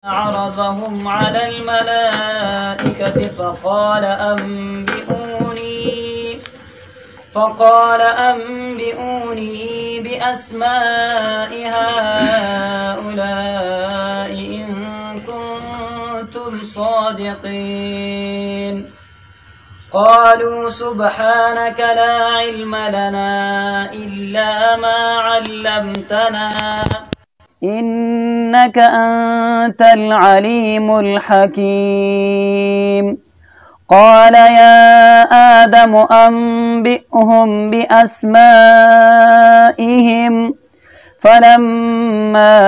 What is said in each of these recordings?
عرضهم على الملائكة فقال أنبئوني بأسماء هؤلاء إن كنتم صادقين. قالوا سبحانك لا علم لنا إلا ما علمتنا إنك أنت العليم الحكيم. قال يا آدم أنبئهم بأسمائهم فلما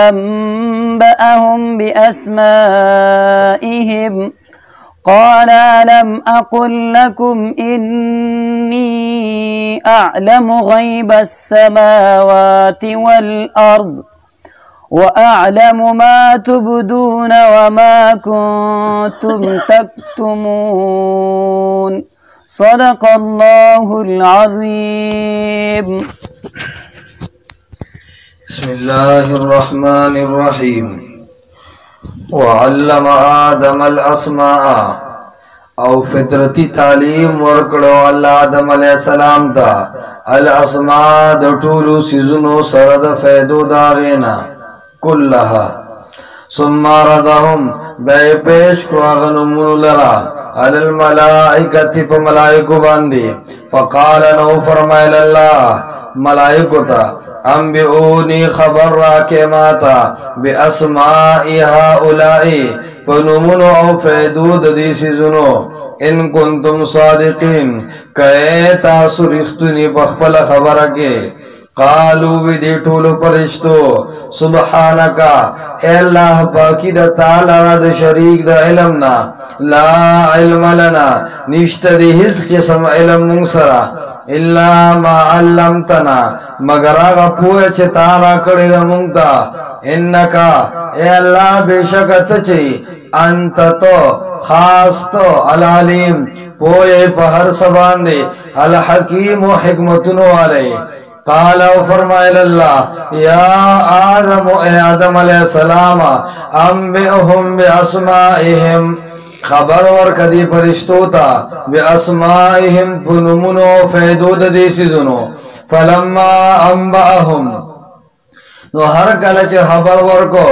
أنبأهم بأسمائهم قال ألم أقل لكم إني أعلم غيب السماوات والأرض وأعلم ما تبدون وما كنتم تكتمون. صدق الله العظيم. بسم الله الرحمن الرحيم. وعلم آدم الاسماء او فطرتی تعلیم ورکړو الله آدم علیہ السلام ته الاسماء د ټولو سيزونو سره د فائدو داغینا كلها ثم ردهم بے پیش کو غنمون لرا علی الملائکتی پا ملائکو باندی فقال نو فرمائل اللہ ملائکو تا انبئونی خبر راکے ماتا بی اسمائی ہاؤلائی پنمونو او فیدود دیسی زنو ان کنتم صادقین کئے تاسو رختنی بخبل خبرکے قالو بی دی ٹولو پرشتو سبحانکا اے اللہ پاکی دا تعالی دا شریک دا علمنا لا علم لنا نشت دی حس قسم علم منصرا اللہ ما علمتنا مگر آغا پوئے چھ تارا کڑی دا منگتا انکا اے اللہ بے شکت چی انت تو خاص تو العلیم پوئے پہر سبان دے الحکیم و حکمتنو علیہ. قال فرمائل اللہ یا آدم اے آدم علیہ السلام انبئهم باسمائهم خبر ورکدی فرشتو تا باسمائهم پنمونو فیدود دیسی زنو فلما انبئهم نو ہر کلچ خبر ورکو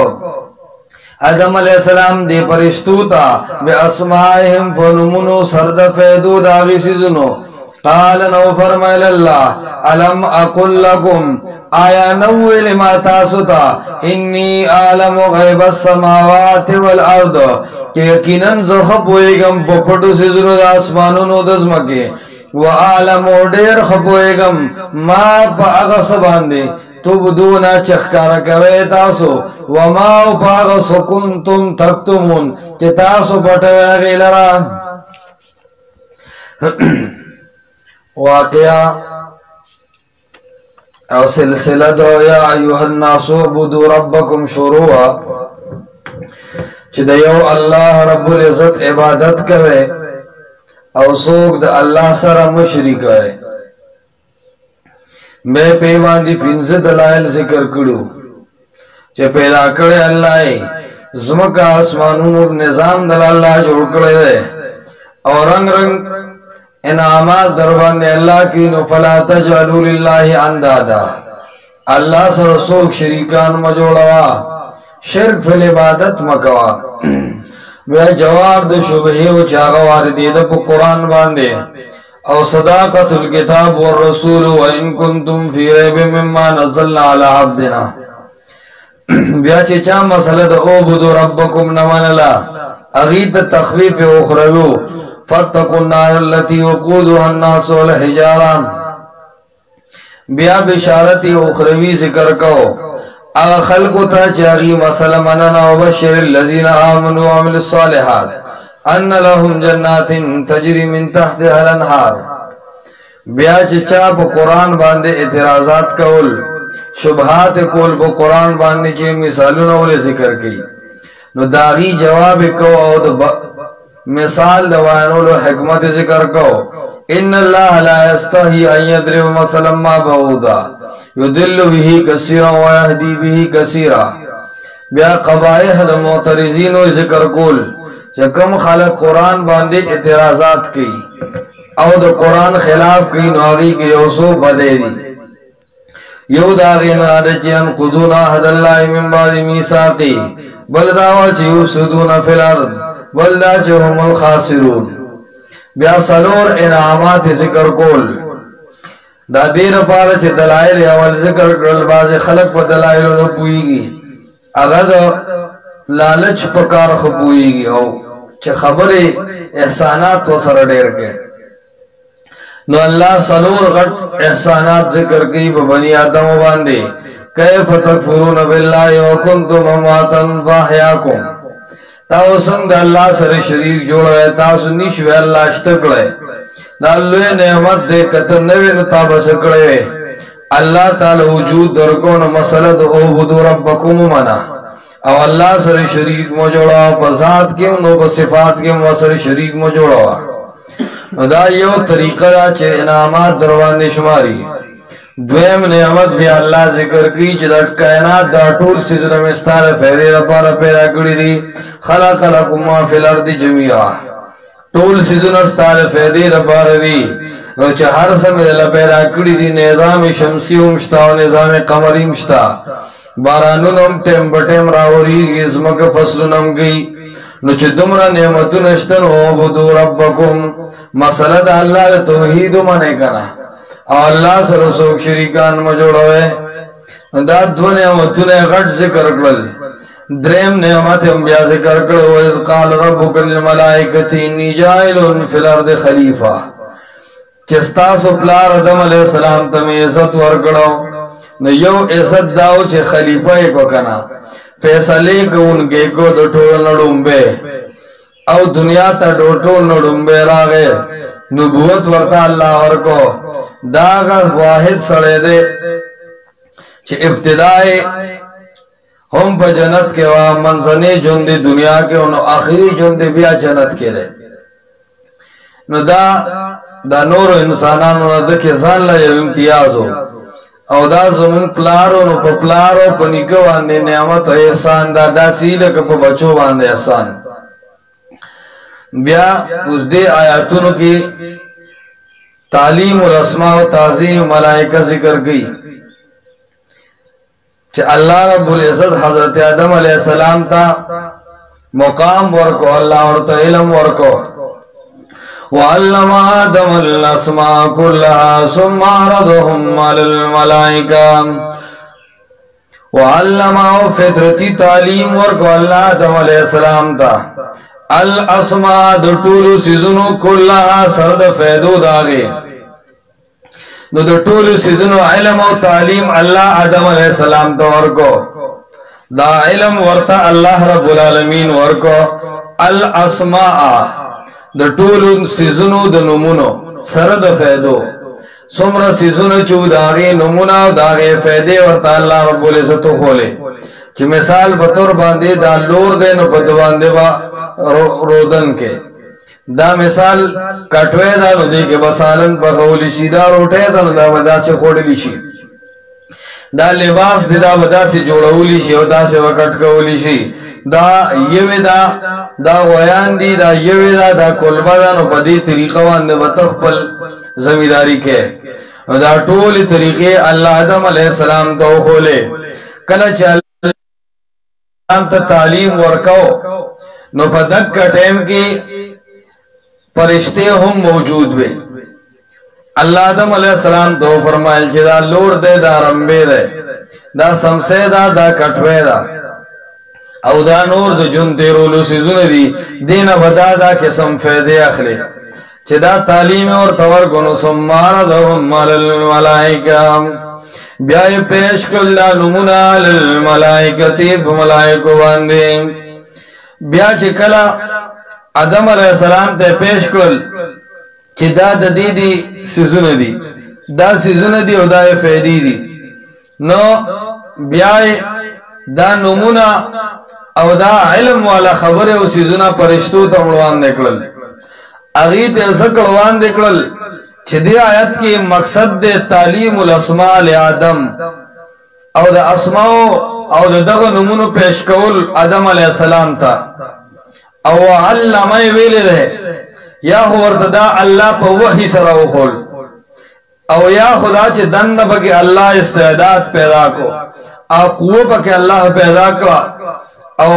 آدم علیہ السلام دی فرشتو تا باسمائهم پنمونو سرد فیدود آغیسی زنو قال نو فرمائل اللہ علم اقل لکم آیا نوی لما تاستا انی عالم غیب السماوات والارض کہ یقیناً زخبوئیگم پپٹو سزرو دا اسمانونو دزمکی وعالم دیر خبوئیگم ما پا اغس باندی تبدونا چخکارا کوئے تاسو وما پا اغس کنتم تکتمون کہ تاسو پٹوئے غیلرا. واقعہ او سلسلہ دو یا ایوہ الناس عبدوا ربکم شروع چی دیو اللہ رب العزت عبادت کوئے او سوک دا اللہ سر مشرک ہے. بے پیوان دی پینز دلائل ذکر کرو چی پیدا کرے اللہ زمکہ آسمانون نظام دل اللہ جوڑ کرے اور رنگ رنگ انعامات دربان اللہ کی نو فلا تجعلوا للہ اندادا اللہ سے رسول شریکان مجوڑوا شرک فی العبادت مکوا. وہ جواب دے شبہی و چاغوار دیدہ پو قرآن باندے او صداقت الکتاب والرسول وان کنتم فی ریب مما نزلنا علی عبدنا. بیا چیچا مسئلہ دا عبدوا ربکم نمان اللہ اغید تخویف اخروو فاتقوا النار التي وقودها الناس والحجارہ. بیا بشارتی اخروی ذکر کو اغا خلقو تا چاگی مسئلہ مننا وبشر الذین آمنوا وعملوا الصالحات ان لهم جنات تجری من تحتها الانہار. بیا چچا پا قرآن باندے اعتراضات کول شبہات کول پا قرآن باندے چے مثالوں والے ذکر کی نو داغی جواب کو او مثال دوائنولو حکمت ذکر کو ان اللہ لا یستحی ان یضرب مثلا ما بعودا یضل به کثیرا ویہدی به کثیرا. بیا قبایح د معترضینو ذکر کول چې کوم خلک قرآن باندې اعتراضات کوي او د قرآن خلاف کوي نو هغې کې یو څو بدې دي. یو د هغې نه ده چې ينقضون عهد الله من بعد میثاقه، بل دا وه چې یفسدون فی الارض، بل دا چې هم الخاسرون. بیا څلور انعامات ذکر کول دا دې لپاره چې دلایل اول ذکر کړل. بعضې خلک په دلایلو نه پوهېږي، هغه د لالچ په کار ښه پوهېږي او چې خبرې احسانات ورسره ډېر کوي. نو الله څلور غټ احسانات ذکر کوي په بني آدمو باندې. کیف تکفرون بالله وکنتم امواتا فاحیاکم، تاسو څنګه د الله سره شریک جوړوئ، تاسو نشوئ الله شته کړی. دا لوی نعمت دی که ته نه وې نو تا به څه کړی وې. الله تعالی وجود درکو نو مسله د اعبدوا ربکم ومنه او الله سره شریک مو جوړوه، په ذات کې نو په صفات کې مو سره شریک مو جوړوه. نو دا یو طریقه ده چې انعامات در باندې شماري. دویم نعمت بیا الله ذکر کوي چې د کائنات دا ټول څیزونه مې ستا د فایدې لپاره پیدا کړي دي. خلق لکم ما فی الارض جمیعا، ټول څیزونه ستا د فایدې لپاره دي. نو چې هر څه مې دله پیدا کړي دي، نظام شمسي هم شته او نظام قمري هم شته، بارانونه هم ټیم په ټیم راورېږي، ځمکه فصلونه هم کوي. نو چې دومره نعمتونه شته نو اعبدوا ربکم، مسله د الله د توحید ومنئ که نه او الله سره څوک شریکان مه جوړوئ. دا دوه نعمتونه یې غټ ذکر کړل. دریم نعمت هم بیا ذکر کړل، وَإِذْ قَالَ رَبُّكَ لِلْمَلَائِكَةِ إِنِّي جَاعِلٌ فِي الْأَرْضِ خَلِيفَةً، چې ستاسو پلار آدم علیہ السلام ته مې عزت ورکړو. نو یو عزت داو چې خلیفه یې کو که نه، فیصلې کوونکی کو د ټولو نه ډومبی او دنیا ته د ټولو نه ډومبی راغی، نبوت ورته الله ورکو. دا هغه واحد سړی دی چې ابتدای هم په جنت کې وه، منځنی ژوند دی دنیا کې، نو آخري ژوند دی بیا جنت کې دی. نو دا نورو انسانانو نه ده کې ځان له یو امتیاز و او دا زمون پلارو نو په پلارو په نیکه باندې نعمت او احسان دا داسې لکه په بچو باندې احسان. بیا اوس دې آیاتونو کې تعلیم الاسماء و تعظیم ملائکه ذکر گئی کہ اللہ رب العزت حضرت آدم علیہ السلام تا مقام ورکو، اللہ ورطا علم ورکو. وَعَلَّمَ آدَمَ الْأَسْمَاءَ كُلَّهَا ثُمَّ عَرَضَهُمْ عَلَى الْمَلَائِكَةِ. وَعَلَّمَ فطرتی تعلیم ورکو اللہ آدم علیہ السلام تا الاسماء د ټولو سيزونو كلها سرد فیدو داغه. نو د ټولو سيزونو علم او تعلیم الله آدم علیہ السلام ته ورکو. دا علم ورته الله رب العالمین ورکو. الاسماء د ټولو سيزونو د نمونو سرد فیدو، څومره سيزونو چې داغه نمونه او داغه فائدې ورته الله رب العزت خوله. چې مثال په تور باندې دا لور دی نو په باندې با رودن کې دا مثال کټوي دا نو دی کې بسالن په غولي شي، دا روټه دا نو دا ودا سے خوړلی شي، دا لباس دی دا ودا سے جوړولی شي او دا سے وکټ کولی شي، دا یوه دا ویان دی، دا یوه دا کولبا دا نو په دې طریقه باندې وتخپل زمیداری کې. دا ټول طریقې الله آدم علیہ السلام ته خوله. کله چې ته تعلیم ورکاو نو په دک ټیم کې فرشتے هم موجود وي. الله آدم علیہ السلام ته فرمایل چې دا لور دی، دا رمبه دی، دا سمسه دا کټوي دا او دا نور د جون تیرولو سيزونه دي، دینه ودا دا قسم فائدې اخلي چې دا تعلیم اور تور غنو سمار دهم مال الملائکه. بیا پیش کړل نمونه للملائکه په ملائکه باندې. بیا چې کله آدم علیہ السلام ته پیش کړل چې دا د دې دي سيزونه دي، دا سيزونه دي او دا فائدې دي، نو بیا دا نمونه او دا علم والا خبره او سيزونه پرشتو ته وړاندې نکړل. اغه ته ذکر وړاندې نکړل چې دې آیت کې مقصد د تعلیم الاسماء لآدم او د اسماء او دغه نمونه پیش کول آدم علیہ السلام ته او علم ویل ده یا ورته دا الله په وحی سره وخول او یا خدا چې دنه بګي الله استعداد پیدا کو او قوه پکې الله پیدا کړ او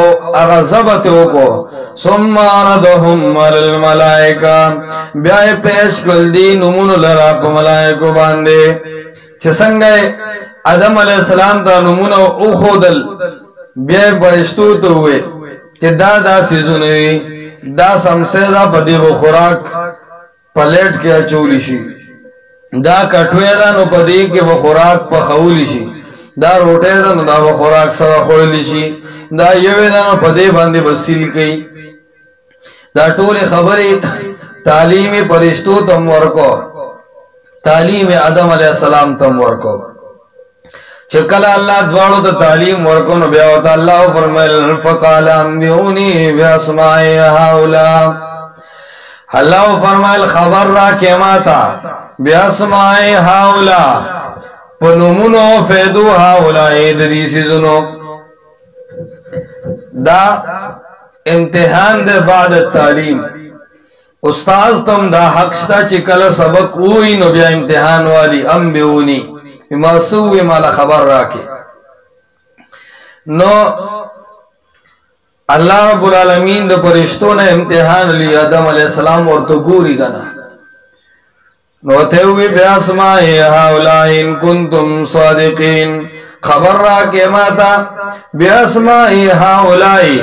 غضبت وکړو ثم عرضهم على الملائکه بیا پیش کړل دي نمونه لرا په ملائکه باندې چې څنګه آدم علیہ السلام ته نمونه او خودل بیا فرشتو ته وې چې دا سيزونه دا سمسه دا پدې و خوراک پلیټ کې اچول شي دا کټوي دا نو پدې کې و خوراک په خول شي دا روټه دا نو دا و خوراک سره خورل شي دا یوه دا نو پدې باندې وسیل کوي دا ټول خبره تعلیم فرشتو تم ورکو تعلیم آدم علیہ السلام تم ورکو چکل اللہ دوارو تا تعلیم ورکو نو بیا وتا اللہ فرمائل فقال انبئونی باسماء هؤلاء اللہ فرمائل خبر را کیماتا باسماء هؤلاء پنومنو فیدو هؤلاء ددی سیزنو دا امتحان دے بعد التعلیم استاذ تم دا حق شتا چکل سبق ہوئی نو بیا امتحان والی انبئونی مسوی مالا خبر راکے نو اللہ رب العالمین دا پرشتوں نے امتحان لی آدم علیہ السلام اور تو گوری گنا نو تیوی بیاسمائی ہاولائی ان کنتم صادقین خبر راکے ماتا بیاسمائی ہاولائی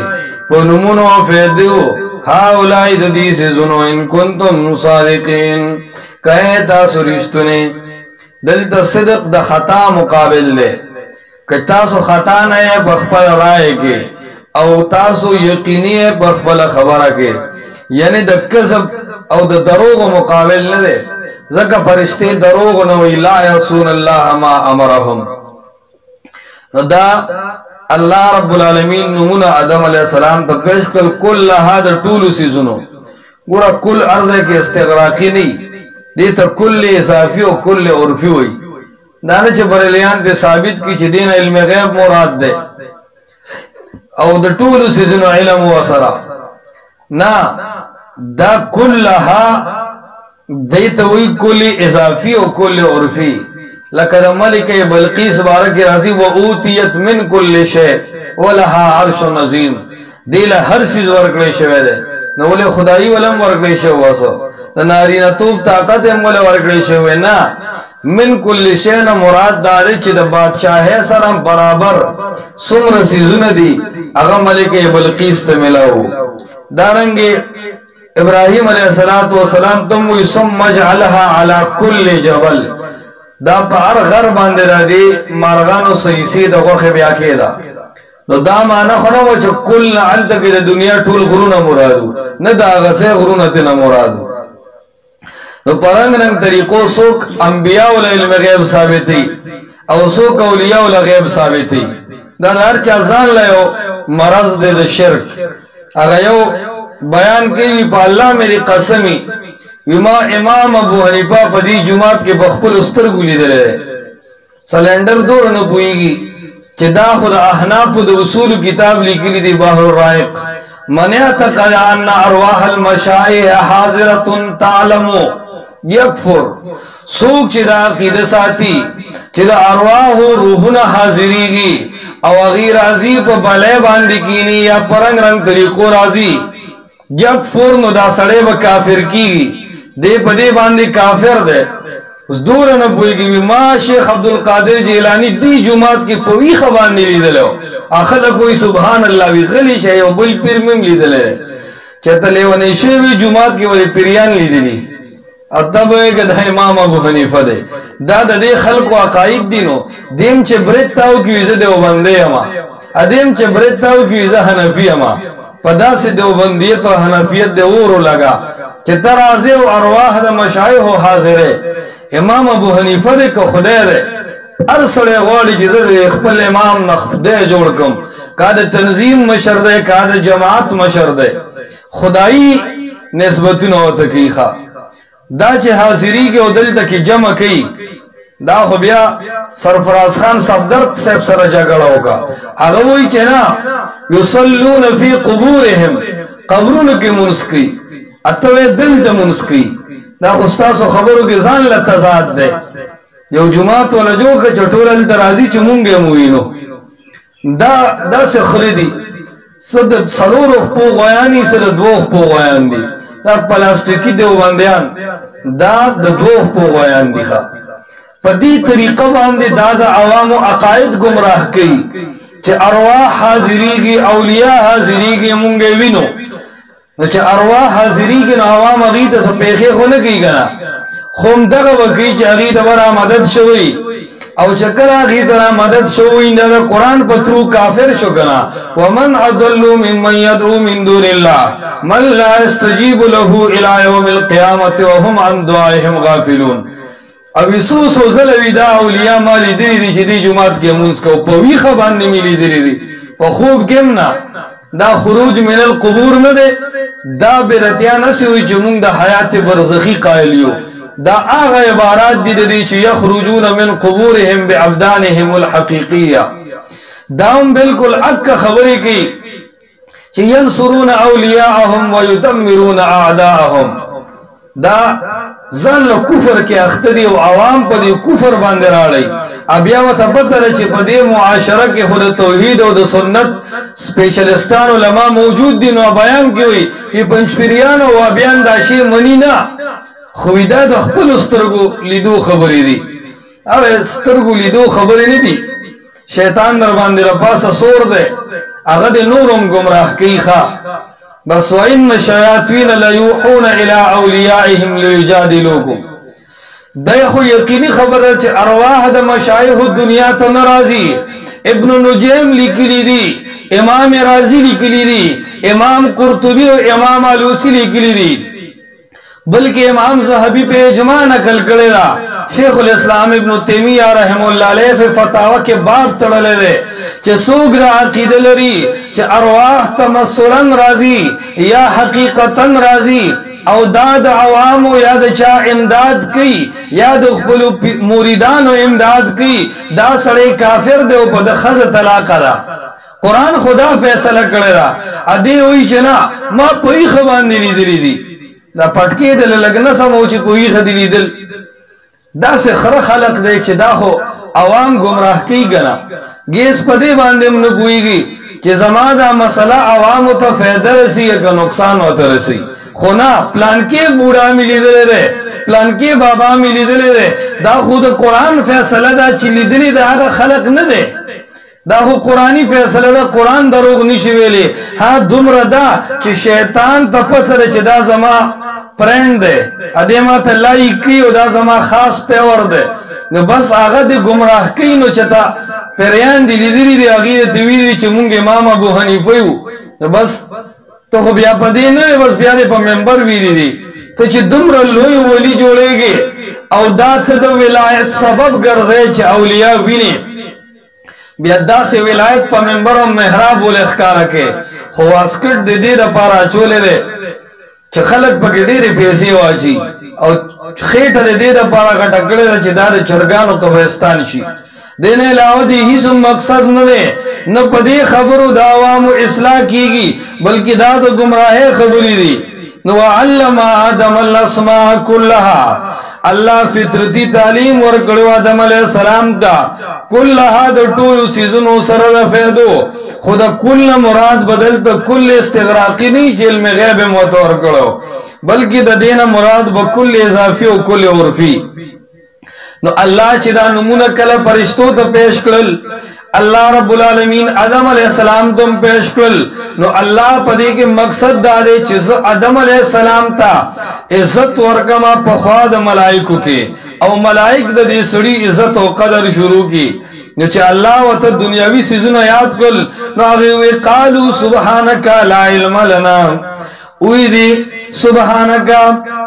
پنمونو فیدیو ہاولائی ددی سے زنو ان کنتم صادقین کہتا سرشتنے دلتا صدق دا خطا مقابل دے کہ تاسو خطا نئے بخبل رائے کے او تاسو یقینی بخبل خبرہ کے یعنی دا کذب او دا دروغ مقابل نہ دے زکا فرشتے دروغ نوی لا یعصون اللہ ما امرهم دا اللہ رب العالمین نمونہ آدم علیہ السلام تا پیش کل لہا طول سیزنو گورا کل عرضے کے استغراقی نہیں دیتا کل اضافی و کل عرفی ہوئی دانا چھ بریلیان تے ثابت کی چھ دین علم غیب مراد دے او دا طول سیزن علم و اثرا نا دا کلها دیتا ہوئی کل اضافی و کل عرفی لکہ دا ملک بلقیس بارک رازی و اوتیت من کل شے ولہا عرش نظیم دیلہ ہر سیز ورکڑے شوے دے نولے خدایی ولم ورکڑے شوے واسو نارینا توب طاقت امول ورکڑی شوئے نا من کل شین مراد دارے چی دا بادشاہ سرم برابر سمر سیزن دی اغا ملک بلقیس تملاو دارنگے ابراہیم علیہ السلام تم وی سم مجعلها علا کل جبل دا پا ار غر باندے را دی مارغانو سیسی دا غوخ بیا کے دا دا مانا خونو چا کل نعلتا کی دا دنیا ٹول غرونا مرادو نا دا غسے غرونا تینا مرادو نو پرنگ رنگ طریقوں سوک انبیاء علم غیب ثابتی او سوک اولیاء غیب ثابتی دا ہر چازان لیو مرض دے دا شرک اگر یو بیان کی پا اللہ میری قسمی وما امام ابو حنیفہ پا دی جماعت کے بخپل استر گولی دے رہے سلینڈر دور نو پوئی گی چی دا خود احناف دا اصول کتاب لکلی دی بحر الرائق من اعتقد ان ارواح المشائع حاضرت تعلمو یکفر سوک چی دا عقید ساتی چی دا ارواح روحنا حاضری گی او اغیر راضی پا بلے باندی کینی یا پرنگ رنگ طریقو راضی یکفر نو دا سڑے با کافر کی گی دے پا دے باندی کافر دے اس دور نبوئی گی ما شیخ عبدالقادر جیلانی دی جماعت کی پوی خبان نہیں لی دلو آخر کوئی سبحان اللہ وی غلی شای و بل پیر مم لی دلے چہتا لیوانی شیوی جماعت کی ولی پیریان لی دلی اتب ہے کہ دا امام ابو حنیفہ دے دا دے خلق و عقائد دینو دیم چے برد تاو کی ویزہ دیو بندے ہما ادیم چے برد تاو کی ویزہ حنفی ہما پدا سے دیو بندیت و حنفیت دے اورو لگا چے ترازے و ارواح دا مشایح و حاضرے امام ابو حنیفہ دے کہ خدے دے ارسلے غوڑی چیزے دے اخپل امام نخدے جوڑ کم کاد تنظیم مشر دے کاد جماعت مشر دے خدائی نسبتن ہوتا کی خواہ دا چه حاضری کے او دل تکی جمع کئی دا خو بیا سرفراز خان صفدر صاحب سره جګړه وکړه هغه وایي چې نه یصلون فی قبورهم قبرونو کې مونږ کوي اته دل ته مونږ کوي دا خو تاسو خبرو کې ځان له تضاد ده یو جمعات ولا جوړ کړ چټول درازي چې مونږه موینو دا څه خریدي صد سلور په غیانی سره دوه په غیان دي دا پلاستیکی دیوبندیان دا د دوه په غیان دي ښا په دې طریقه باندې دا د عوامو عقاید گمراه کوي چې ارواح حاضریږي اولیاء حاضریږي مونږه وینو چې ارواح حاضریږي نو عوام هغه ته سپېخې خو نه کوي کنه خوم دغه وکی چې هغه ته ورا مدد شوی او چکر هغه ته مدد شوی نه د قران په ترو کافر شو کنه ومن اضل ممن يدعو من دون الله من لا يستجيب له الى يوم القيامه وهم عن دعائهم غافلون او وسوس وزلوی دا اولیاء مالی دی چې دی جمعات کې مونږ کو په وی خبان نه ملي دی په خوب کې نه دا خروج من القبور نه ده دا برتیا نشوي چې مونږ د حیات برزخی قائل یو دا هغه عبارات دي چې یخرجون من قبورهم بابدانهم الحقیقیه دا هم بالکل حق خبرې کوي چې ينصرون اولیاءهم ويدمرون اعداءهم دا ځان له کفر کې اختری او عوام په دې کفر باندې راړي بیا وته پته چې په دې معاشره کې خود توحید او د سنت سپیشلیستان علما موجود دي نو بیان کوي په پنځپیریان او بیان داشي منی نه خو دا د خپل سترګو لیدو خبرې دي او سترګو لیدو خبرې نه دي شیطان در باندې را پاسه سور ده هغه د نورم گمراه کوي ښا بس وان الشیاطین لا یوحون الی اولیاءهم لیجادلوکم دا خو یقیني خبره چې ارواح د مشایخ دنیا ته ناراضي ابن نجیم لیکلی دي امام رازی لیکلی دي امام قرطبی او امام علوسی لیکلی دي بلکہ امام صحابی پہ اجماع نقل کرے دا شیخ الاسلام ابن تیمیہ رحم اللہ علیہ فی فتاوہ کے باب تڑلے دے چہ سوگ دا عقید لری چہ ارواح تمثلن راضی یا حقیقتن راضی او داد عوامو یا دا چا امداد کی یا دا خپلو موریدانو امداد کی دا سڑے کافر دے او پا دا خز طلاق دا قرآن خدا فیصلہ کرے دا ادے ہوئی چنا ما پوئی خبان دلی دلی دی دا پټکی دل لګنه سمو چې کوی خدلی دل دا سه خره خلق دی چې دا خو عوام گمراه کی غنا گیس پدې باندې موږ کویږي چې زما دا مسله عوام ته فائدہ رسی یا نقصان وته رسی خو نه پلان کې بوډا ملي دلره پلان کې بابا ملي دلره دا خود قرآن فیصله دا چې لیدلی دا هغه خلق نه دی دا خو قرآنی فیصله دا قرآن دروغ نشي ویلي ها دومره دا چې شیطان ته پته چې دا زما فرند ده ادې ما ته لایکی او دا زما خاص پیور ده نو بس هغه د گمراه کینو چتا پریان دی لیدلی دی هغه ته ویلي چې مونږ امام ابو حنیفه یو نو بس ته خو بیا پدې نه بس بیا په منبر ویلي دي ته چې دومره لوی ولی جوړېږي او دا ته د ولایت سبب ګرځي چې اولیاء ویني بیا داسې ولایت په منبر او محراب ول اخکارا کې خو واسکټ د دې لپاره چولې ده چې خلک پکې ډېرې پیسې واچي او خېټه د دې لپاره غټکړې ده چې دا د چرګانو قبرستان شي دینه علاوه دې هیڅ مقصد نه ده نه په دې خبرو د عوامو اصلاح کیږي بلکې دا د گمراهۍ خبرې دي نو علم آدم الاسماء كلها اللہ فطرتی تعلیم ورکړو آدم علیہ السلام تا کلها د ټولو سيزونو سره د فائدو خدا کل مراد بدل ته کل استغراقی نه چې علم غیب موتور کړو بلکې د دینه مراد به کل اضافي او کل عرفي نو الله چې دا نمونه کله فرشتو ته پیش کړل اللہ رب العالمین آدم علیہ السلام تم پیش کل نو اللہ پدی کے مقصد دا دے چیز آدم علیہ السلام تا عزت ورکما پخواد ملائکو کے او ملائک دا دی سڑی عزت و قدر شروع کی نو چے اللہ و تا دنیاوی سیزن یاد کل نو آگے قالو سبحانکا لا علم لنا اوی دی سبحانکا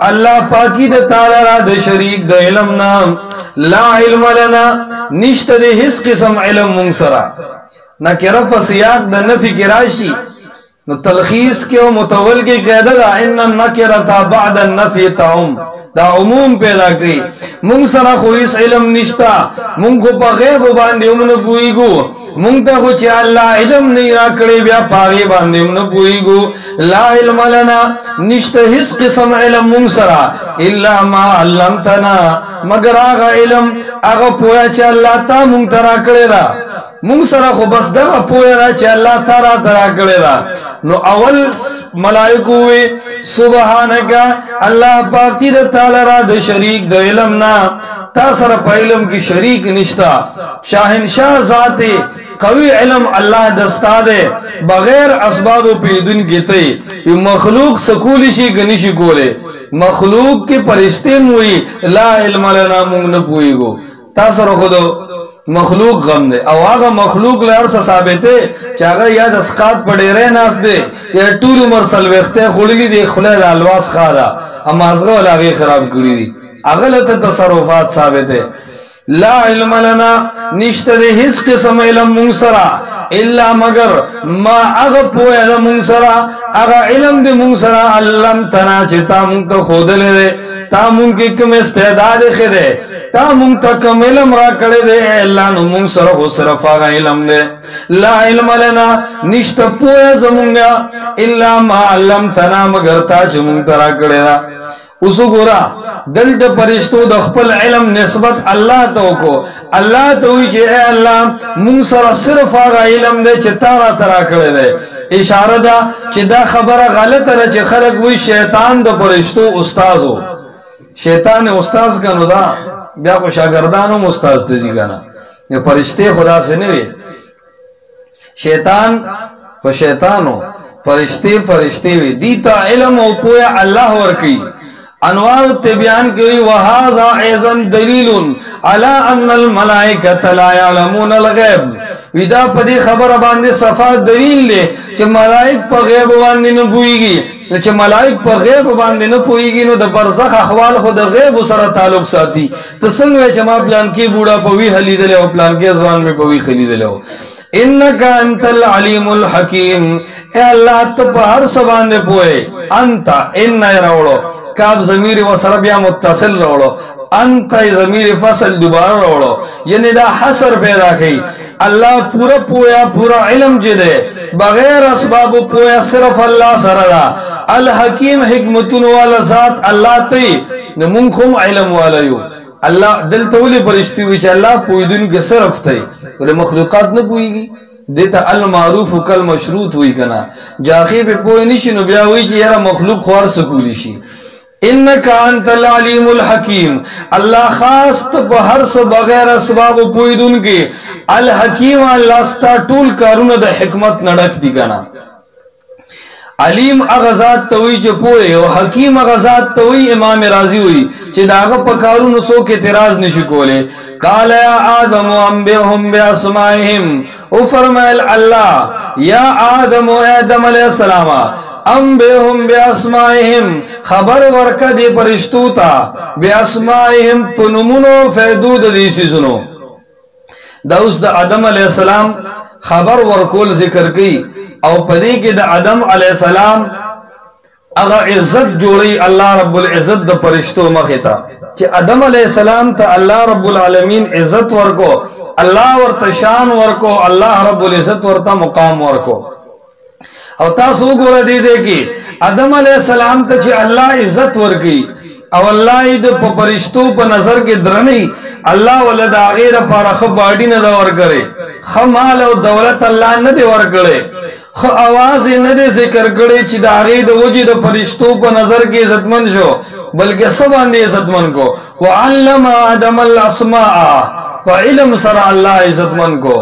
اللہ پاکی دا تعالی را دا شریک دا علم نام لا علم لنا نشت دے حس قسم علم منصرا نکرہ فسیاق دا نفی کی راشی نو تلخیص کے و متول کے قیدہ دا ان نکرہ تا بعد النفی تعم دا عموم پیدا کړي مونږ سره خو هیڅ علم نشتا مونږ کو په غیب باندې هم نه پوهیږو مونږ ته خو چې الله علم نه راکړي بیا پاره باندې هم نه پوهیږو لا علم لنا نشته هیڅ قسم علم مونږ سره الا ما علمتنا مگر هغه علم هغه پوهه چې الله تا مونږ ته راکړي دا مونږ سره خو بس دغه پوهه را چې الله تعالی درا کړی دا نو اول ملائکه وی سبحانك الله پاکی د تعالی را د شریک د علم نا تا سره په علم کې شریک نشتا شاهنشاه ذات قوی علم الله دستا دے بغیر اسباب پیدن کی تے مخلوق سکولی شی گنشی کولے مخلوق کے پرشتے موئی لا علم لنا مونگ نپوئی گو تاثر خودو مخلوق غم دے او آگا مخلوق لارسا ثابتے چاگا یاد اسقات پڑے رہے ناس دے یا طول عمر سلویختے خوڑی دی خلید الواس خوادا اما ازغا والا آگے خراب کری دی اغلط تصرفات ثابتے لا علم لنا نشت دے ہس قسم علم منصرا الا مگر ما اغپویا دا منصرا اغا علم دے منصرا علم تنا چتا منتا خود لے دے تا منکی کم استعداد خدے تا منتا کم علم را کڑے دے اللہ نو منصرا خود صرف آغا علم دے لا علم لنا نشت پویا زمونگا الا ما علم تنا مگر تا چ منتا را کڑے دا اسو گورا دلت پرشتو د خپل علم نسبت اللہ تو کو اللہ توی چې اے اللہ مون سره صرف هغه علم دے چې تارا ترا کړی دے اشاره دا چې دا خبره غلطه ده چې خلک وی شیطان د پرشتو استاد ہو شیطان استاد کا نزا بیا کو شاگردانو استاد ته ځي کنه یہ پرشتے خدا سے نه وی شیطان کو شیطانو فرشتے وی دیتا علم او پویا اللہ ورکی انوار تبیان کی وہذا ایزن دلیل علی ان الملائکۃ لا یعلمون الغیب ودا پدی خبر باندې صفا دلیل لے چې ملائک په غیب باندې نه پوهیږي چې ملائک په غیب باندې نه پوهیږي نو د برزخ احوال خو د غیب سره تعلق ساتي ته څنګه چې ما پلان کې بوډا په وی خلیدل او پلان کې ځوان می په وی خلیدل انک انت العلیم الحکیم اے اللہ تو په هر څه باندې پوهه انت ان راوړو کاب ضمیر و سره بیا متصل راوړو انت ضمیر فصل دوبارہ راوړو یعنی دا حصر پیدا کړي الله پورا پویا پورا علم جے دے بغیر اسباب پویا صرف اللہ سره دا الحکیم حکمتون والا ذات اللہ تی نمونکم علم والا یو اللہ دل تولی پرشتی ہوئی چا اللہ پویدن کے صرف تی بلے مخلوقات نہ پوئیگی دیتا المعروف کل مشروط ہوئی کنا جاخی پہ پوئی نیشی نو بیا ہوئی چی یرا مخلوق خوار سکولی شی انکا انت العلیم الحکیم اللہ خاص تو ہر سو بغیر اسباب پویدن کے الحکیم اللہ ستا ٹول کارون دا حکمت نڑک دی کنا علیم اغزات توی چه پوئے و حکیم اغزات توی امام راضی ہوئی چه داغا پکارون سو کے تراز نشکولے قال یا آدم انبئهم باسمائهم او فرمائل اللہ یا آدم و آدم علیہ السلام انبئهم باسمائهم خبر ورکا دی پرشتو تا باسمائهم پنمونو فیدود دیسی سنو دوست دا آدم علیہ السلام خبر ورکول ذکر کی او پدی کی دا آدم علیہ السلام اگا عزت جوڑی اللہ رب العزت دا پرشتو مخیتا کہ آدم علیہ السلام تا اللہ رب العالمین عزت ورکو اللہ ورطا شان ورکو اللہ رب العزت ورطا مقام ورکو او تاسو گورا دیدے کی آدم علیہ السلام تا چی اللہ عزت ورکی او اللہ اید پا پرشتو پا نظر کے درنی اللہ ولد آغیر پارا خب باڈی ندہ ورکرے خمال او دولت اللہ ندے ورکرے خو آواز ندے ذکر کرے چی دا آغیر دا وجی دا پرشتو پا نظر کے عزتمند شو بلکہ سب آندے عزتمند کو وعلم آدم الاسماء پا علم سر اللہ عزتمند کو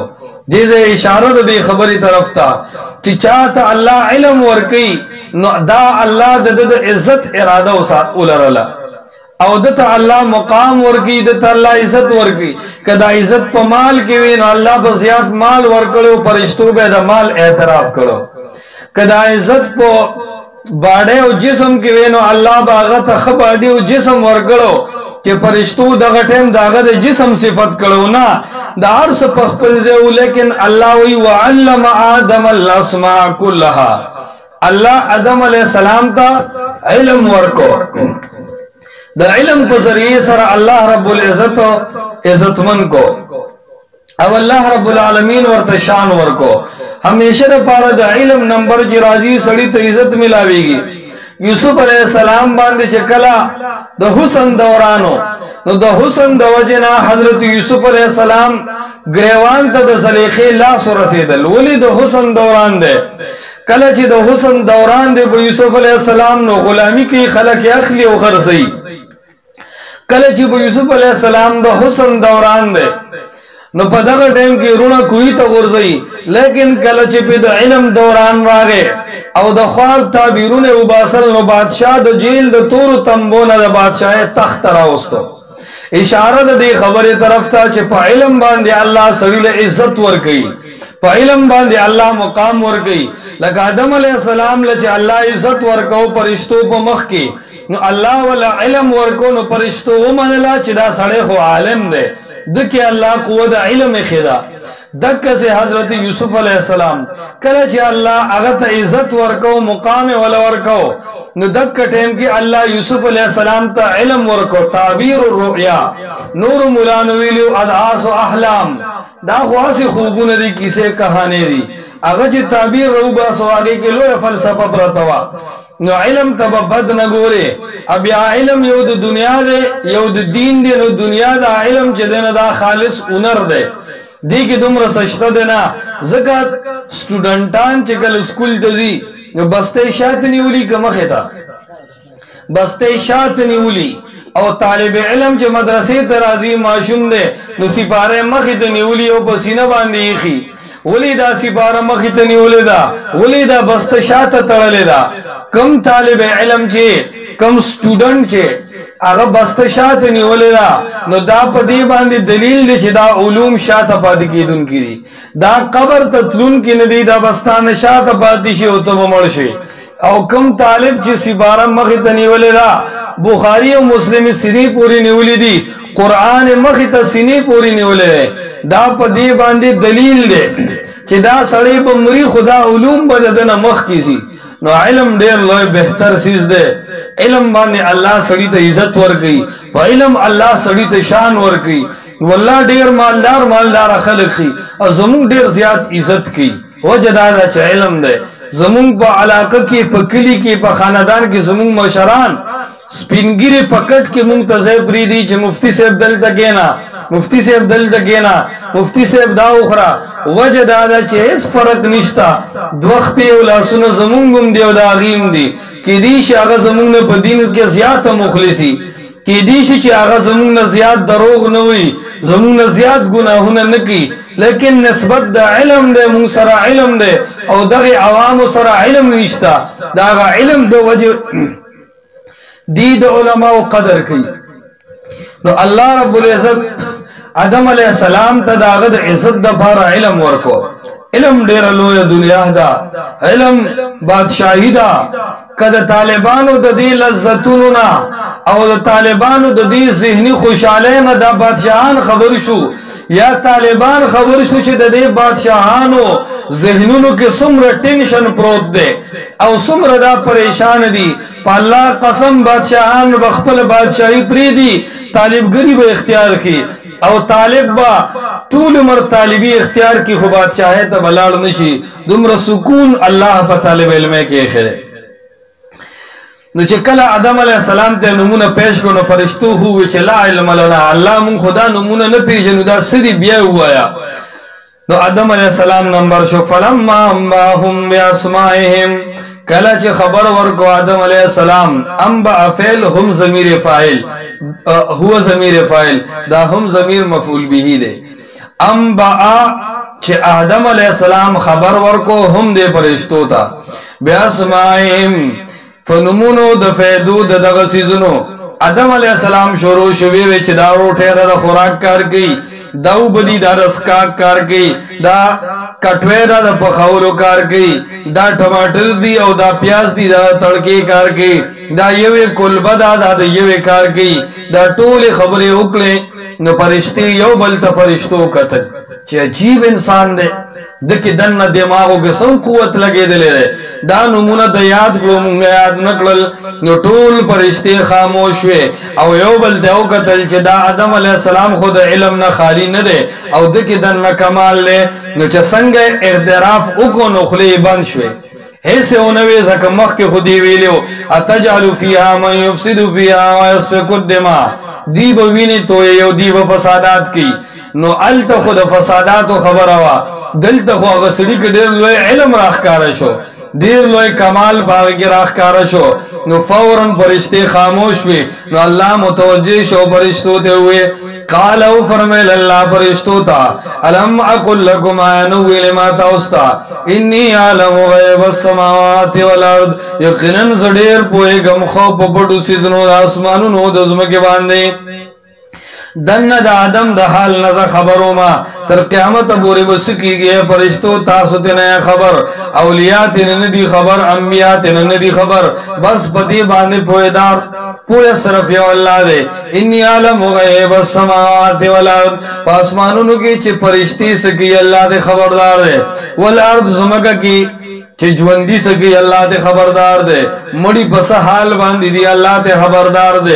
جیسے اشارت دی خبری طرف تا چی چاہتا اللہ علم ورکی دا اللہ دا عزت ارادہ اولرلا او دتا اللہ مقام ورکی دتا اللہ عزت ورکی کدا عزت پا مال کیوی نو اللہ پا زیاد مال ورکڑو پرشتو بے دا مال اعتراف کرو کدا عزت پا باڑے و جسم کیوی نو اللہ باغت خباڑی و جسم ورکڑو کہ پرشتو دا غٹیم دا غد جسم صفت کرو نا دا عرص پخپل زیو لیکن اللہ وی وعلم آدم الاسماء کلہا اللہ آدم علیہ السلام تا علم ورکو द इल्म पे जरिए सर अल्लाह रब्बुल इज्जत इज्जतमन को अब अल्लाह रब्बुल आलमीन वर शान वर को हमेशा द पारा द इल्म नंबर जी राजी सड़ी तो इज्जत मिलावेगी। यूसुफ अलैहिस्सलाम बांधे चकला द हुसन दौरानो नो द हुसन द वजना हजरत यूसुफ अलैहिस्सलाम ग्रेवान त द जलेखे ला रसीदल वली द हुसन दौरान दे कल ची द हुसन दौरान दे यूसुफ अलैहिस्सलाम नो गुलामी की खलक अखली व खरसई कल ची यूसुफ अलैहिस्सलाम द हुसन दौरान दे न पदग टाइम की रुणा कोई तो गुरजई लेकिन कल ची पे द इल्म दौरान रागे औ द ख्वाब ताबीरुन उबासल नो बादशाह द जेल द तोर तंबोना द बादशाह तख्त रावस्तो इशारा दे खबर तरफ था चे पा इल्म बांधे अल्लाह सड़ीले इज्जत वर कई पा इल्म बांधे अल्लाह मुकाम वर कई लक आदम अलैहिस्सलाम लचे अल्लाह इज्जत वर को परिश्तो प मख की नो अल्लाह वाला इल्म वर को नो परिश्तो वो मनला चिदा सड़े हो आलिम दे दके अल्लाह कुवत इल्म खिदा दक से हजरत यूसुफ अलैहिस्सलाम करे चे अल्लाह अगत इज्जत वर को मुकाम वाला वर को नो दक टाइम की अल्लाह यूसुफ अलैहिस्सलाम ता इल्म वर को ताबीर रुया नूर मुलानविल अदास अहलाम दा ख्वासी खूबुन दी किसे कहानी दी अगज ताबीर रूबा सो आगे के लो फलसफा प्रतवा नो इल्म तब बद न गोरे अब या इल्म यौद दुनिया दे यौद दीन दे नो दुनिया दा इल्म च देना दा खालिस उनर दे दी की दुमर सजता देना ज़कात स्टूडेंटान चकल स्कूल दजी बस्ते शात निवली कमखेता बस्ते शात निवली और तालिब इल्म च मदरसे तराजी माशूम दे नो सिपारे मखित निवली और पसीना बांधी खी वलीदा सिपारा मखित निवलेदा वलीदा बस्त शात तड़लेदा कम तालिब इल्म चे कम स्टूडेंट चे आगा बस्त शात निवलेदा नो दा पदी बांधी दलील दे चे दा उलूम शात पादी की दुन की दी दा कबर तत्लुन की नदी दा बस्तान शात पादी शे होतो ममड़शे और कम तालिब चे सिपारा मखित निवलेदा बुखारी और मुस्लिम सिनी पूरी निवली दी कुरान मखित सिनी पूरी निवले दा पदी बांधी दलील दे चे दा सड़े बमरी खुदा उलूम बददना मख की सी नो इल्म देर लोय बेहतर चीज दे इल्म बांधे अल्लाह सड़ी तो इज्जत वर गई इल्म अल्लाह सड़ी तो शान वर गई वल्लाह देर मालदार मालदार खलक की और जमुन देर ज्यादा इज्जत की वो जदादा चे इल्म दे जमुन प इलाका की पकली की प खानदान की जमुन मशरान स्पिनगिरी पकड़ के मुंतज़े प्रीदी चे मुफ्ती से अब्दल तकेना मुफ्ती से अब्दल तकेना मुफ्ती से अब्दा उखरा वजह दादा चे इस फर्क निश्ता द्वख पे उला सुन जमुन गुम देव दागीम दी कि दीश आगा जमुन ने पदीन के ज्यादा मुखलिसी कि दीश चे आगा जमुन ने ज्यादा दरोग न हुई जमुन ने ज्यादा गुनाह न की लेकिन निस्बत दा इल्म दे मुंसरा इल्म दे और दगे आवाम सरा इल्म निश्ता दागा इल्म दो वजह दीद उलमा कदर की नो अल्लाह रब्बुल इज्जत आदम अलैहिस्सलाम तदागद इज्जत दफारा इल्म वरको इल्म डेर लोय दुनिया दा इल्म बादशाही दा कद तालिबानो ददी लज्जतुना और तालिबानो ददी ज़हनी खुशाले न दा बादशाहान खबर शु या तालिबान खबर शु चे ददे बादशाहानो ज़हनुनो के सुमर टेंशन प्रोत दे और सुमर दा परेशान दी पाला कसम बादशाहान बखपल बादशाही प्रीदी तालिब गरीब इख्तियार की और तालिब बा तूल उमर तालिबी इख्तियार की खु बादशाह है तब अलाड़ नशी दुमर सुकून अल्लाह पर तालिब इल्म के खिरे नो चकला आदम अलैहिस्सलाम ते नमूना पेश को न फरिश्तों हुए चला इल्म लना अल्लाह मुन खुदा नमूना न पेशनु दा सिदी बिया हुआ या तो आदम अलैहिस्सलाम नंबर शो फलम्मा अम्बाहुम बिअस्माइहिम कला चे खबर वर को आदम अलैहिस्सलाम अम्बा अफेल हम ज़मीर फाइल हुआ ज़मीर फाइल दा हम ज़मीर मफूल बिही दे अम्बा चे आदम अलैहिस्सलाम खबर वर को हम दे फरिश्तों ता बिअस्माइहिम फनुमुनो दफेदू दगसीजुनो आदम अलैहिस्सलाम शुरू शुबे विच दारो ठेरा दा खुराक कर गई दाऊ बदी दा रसका कर गई दा कटवेरा दा पखाउलो कर गई दा टमाटर दी और दा प्याज दी दा तड़के कर गई दा येवे कुलबा दा येवे कर गई दा टोले खबरें उकले न फरिश्ते यो बल त फरिश्तों कतल چې عجیب انسان دی دکې دنه دماغو کې څوم قوت لګېدلی دی دا نمونه د یاد کړو مونږ یاد نه کړل نو ټول فرشتې خاموش وې او یو بل ته وکتل چې دا آدم علیه السلام خو د علم نه خالي نه دی او دکې دنه کمال دی نو چې څنګه اعتراف وکړو نو خولې یې بند شوې هیڅ ونه وی زکه مخکې خو دی ویلو اتجعل فیها من یفسد فیها ویسفک الدماء دی به وینې تویې او دی به فسادات کوي نو الته خو د فساداتو خبره وه دلته خو هغه سړي کې ډېر لوی علم راښکاره شو ډېر لوی کمال باغ کې راښکاره شو نو فوراً فرشتې خاموش وي نو الله متوجه شو فرشتو ته وویې قال او فرمیل اللہ فرشتو تا الم اقل لکم آنو ویلی ما تاوستا انی عالم غیب السماوات والارض یقیناً زدیر پوئے گم خوب پپڑو سیزنو آسمانو دزمکی باندے دن دا آدم دا حال نزا خبرو ما تر قیامت بوری بسکی گئے فرشتو تاسو تنیا خبر اولیاء تن ندی خبر انبیاء تن ندی خبر بس پتی باندے پوئیدار پوئے صرف یو اللہ دے انی عالم غیب السماوات والارض پاسمانونو کی چی فرشتی سکی اللہ دے خبردار دے والارض زمکہ کی چی جوندی سکی اللہ تے خبردار دے مڑی پس حال باندی دی اللہ تے خبردار دے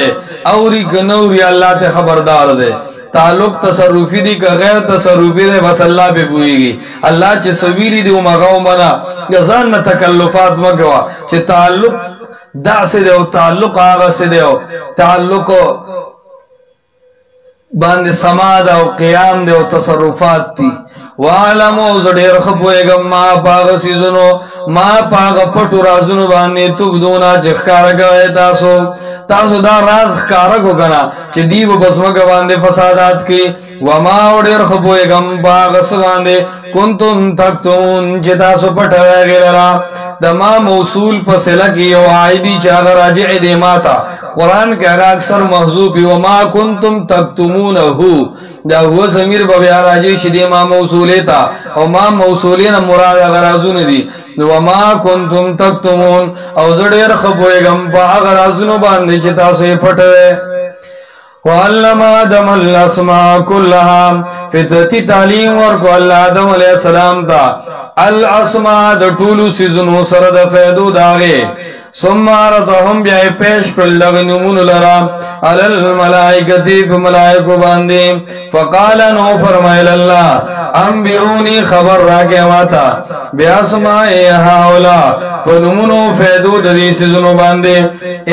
اوری کنوری اللہ تے خبردار دے تعلق تصرفی دی کہ غیر تصرفی دے بس اللہ پہ پوئی گی اللہ چی سویری دی مغاو منا گزان نا تکلفات مگوا چی تعلق دا سے دے تعلق آغا سے دے تعلق باندے سماد او قیام دے تصرفات تی وعلمو زدیر خبوئیگم ما پاغ سیزنو ما پاغ پٹو رازنو باندے تبدونا چخکارا گوئے تاسو دا راز خکارا کو کنا چی دیو بسمک باندے فسادات کی وما اوڑیر خبوئیگم پاغ سواندے کنتم تکتون چی تاسو پٹھوئے گلرا دا ما موصول پسلہ کی یو آئیدی چاگا راجع دے ماتا قرآن کے اگا اکثر محضوبی وما کنتم تکتمونہو دا ہوا ضمیر بیا راجع شدی ما موصولے تا او ما موصولین مراد اغرازون دی وما کنتم تکتمون او زڑیر خبوئیگم پا اغرازونو باندے چتا سے پھٹوئے وَعَلَّمَ آدَمَ الْأَسْمَاءَ كُلَّهَا فطرتی تعلیم ورکو اللہ آدم علیہ السلام تا الاسماء دا طولو سیزنو سرد فیدو داغے ثم عرضهم بیائی پیش پر لغنمون لرا علی الملائکتی پی ملائکو باندے فقال نو فرمائل اللہ انبیعونی خبر راکے ماتا بیاسمائی ہاولا فنمونو فیدو ددی سیزنو باندے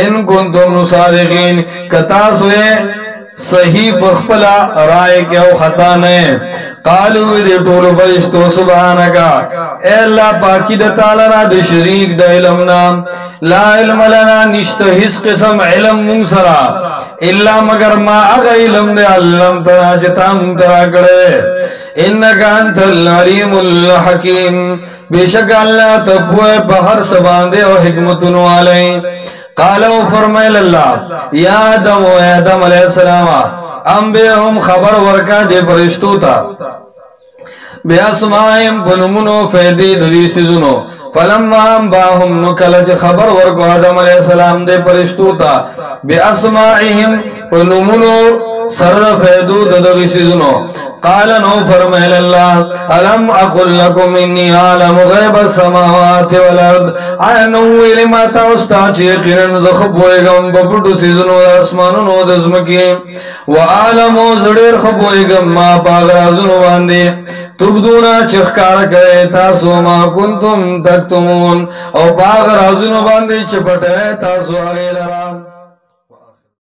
ان کنتم نصادقین کتاسوئے صحیح پخپلا رائے کیا خطا نہیں قالو دے ٹولو فرشتو سبحانکا اے اللہ پاکی دا تعالی را دا شریک دا علمنا لا علم لنا نشتا حس قسم علم منصرا اللہ مگر ما اگا علم دے علم ترا جتا منترا کڑے انکا انت العلیم الحکیم بے شک اللہ تپوئے پہر سباندے و حکمتنو علیہ قالو فرمائل اللہ یا آدم و آدم علیہ السلام انبیہم خبر ورکا دے فرشتو تا بے اسمائیم پنمونو فیدی ددی سیزنو فلما انباہم نکلچ خبر ورکو آدم علیہ السلام دے فرشتو تا بے اسمائیم پنمونو سرد فیدو ددی سیزنو قال نو فرمائل اللہ الم اقل لکم انی عالم غیب السماوات والارض آنوی لما تاوستا چیقنن زخبوئیگم بپٹو سیزنو اسمانونو دزمکی وعالمو زڑیر خبوئیگم ما پاغرازنو باندے تبدونا چخکارا کرے تاسو ما کنتم تکتمون او پاغرازنو باندے چپٹے تاسو آگے لرام